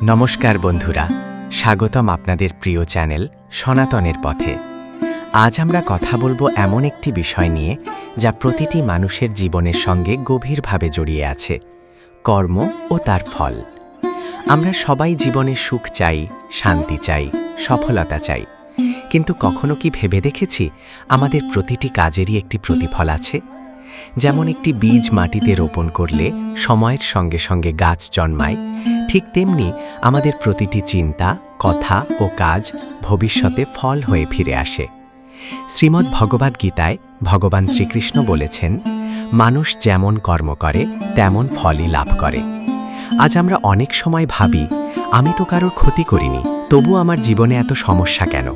নমস্কার বন্ধুরা, স্বাগতম আপনাদের প্রিয় চ্যানেল সনাতনের পথে। আজ আমরা কথা বলবো এমন একটি বিষয় নিয়ে যা প্রতিটি মানুষের জীবনের সঙ্গে গভীরভাবে জড়িয়ে আছে, কর্ম ও তার ফল। আমরা সবাই জীবনে সুখ চাই, শান্তি চাই, সফলতা চাই, কিন্তু কখনো কি ভেবে দেখেছি আমাদের প্রতিটি কাজেরই একটি প্রতিফল আছে? যেমন একটি বীজ মাটিতে রোপণ করলে সময়ের সঙ্গে সঙ্গে গাছ জন্মায়, ঠিক তেমনি আমাদের প্রতিটি চিন্তা, কথা ও কাজ ভবিষ্যতে ফল হয়ে ফিরে আসে। শ্রীমদ্ ভগবদ্গীতায় ভগবান শ্রীকৃষ্ণ বলেছেন, মানুষ যেমন কর্ম করে তেমন ফলই লাভ করে। আজ আমরা অনেক সময় ভাবি, আমি তো কারোর ক্ষতি করিনি, তবু আমার জীবনে এত সমস্যা কেন?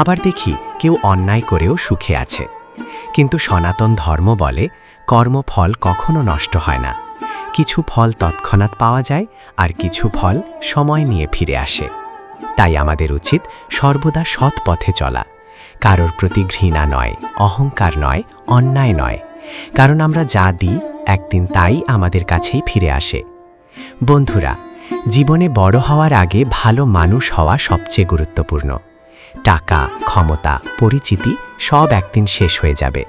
আবার দেখি কেউ অন্যায় করেও সুখে আছে। কিন্তু সনাতন ধর্ম বলে, কর্মফল কখনো নষ্ট হয় না। কিছু ফল তৎক্ষণাৎ পাওয়া যায়, আর কিছু ফল সময় নিয়ে ফিরে আসে। তাই আমাদের উচিত সর্বদা সৎ পথে চলা, কারোর প্রতি ঘৃণা নয়, অহংকার নয়, অন্যায় নয়। কারণ আমরা যা দিই একদিন তাই আমাদের কাছেই ফিরে আসে। বন্ধুরা, জীবনে বড় হওয়ার আগে ভালো মানুষ হওয়া সবচেয়ে গুরুত্বপূর্ণ। টাকা, ক্ষমতা, পরিচিতি সব একদিন শেষ হয়ে যাবে,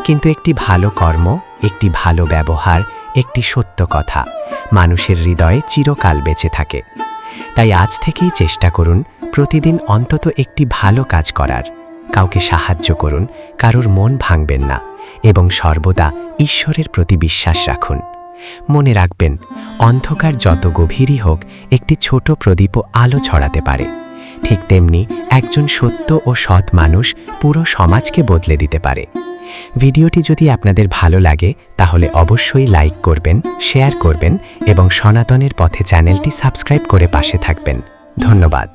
কিন্তু একটি ভালো কর্ম, একটি ভালো ব্যবহার, একটি সত্য কথা মানুষের হৃদয়ে চিরকাল বেঁচে থাকে। তাই আজ থেকেই চেষ্টা করুন প্রতিদিন অন্তত একটি ভালো কাজ করার। কাউকে সাহায্য করুন, কারোর মন ভাঙবেন না, এবং সর্বদা ঈশ্বরের প্রতি বিশ্বাস রাখুন। মনে রাখবেন, অন্ধকার যত গভীরই হোক, একটি ছোট প্রদীপও আলো ছড়াতে পারে। ঠিক তেমনি একজন সত্য ও সৎ মানুষ পুরো সমাজকে বদলে দিতে পারে। ভিডিওটি যদি আপনাদের ভালো লাগে তাহলে অবশ্যই লাইক করবেন, শেয়ার করবেন এবং সনাতনের পথে চ্যানেলটি সাবস্ক্রাইব করে পাশে থাকবেন। ধন্যবাদ।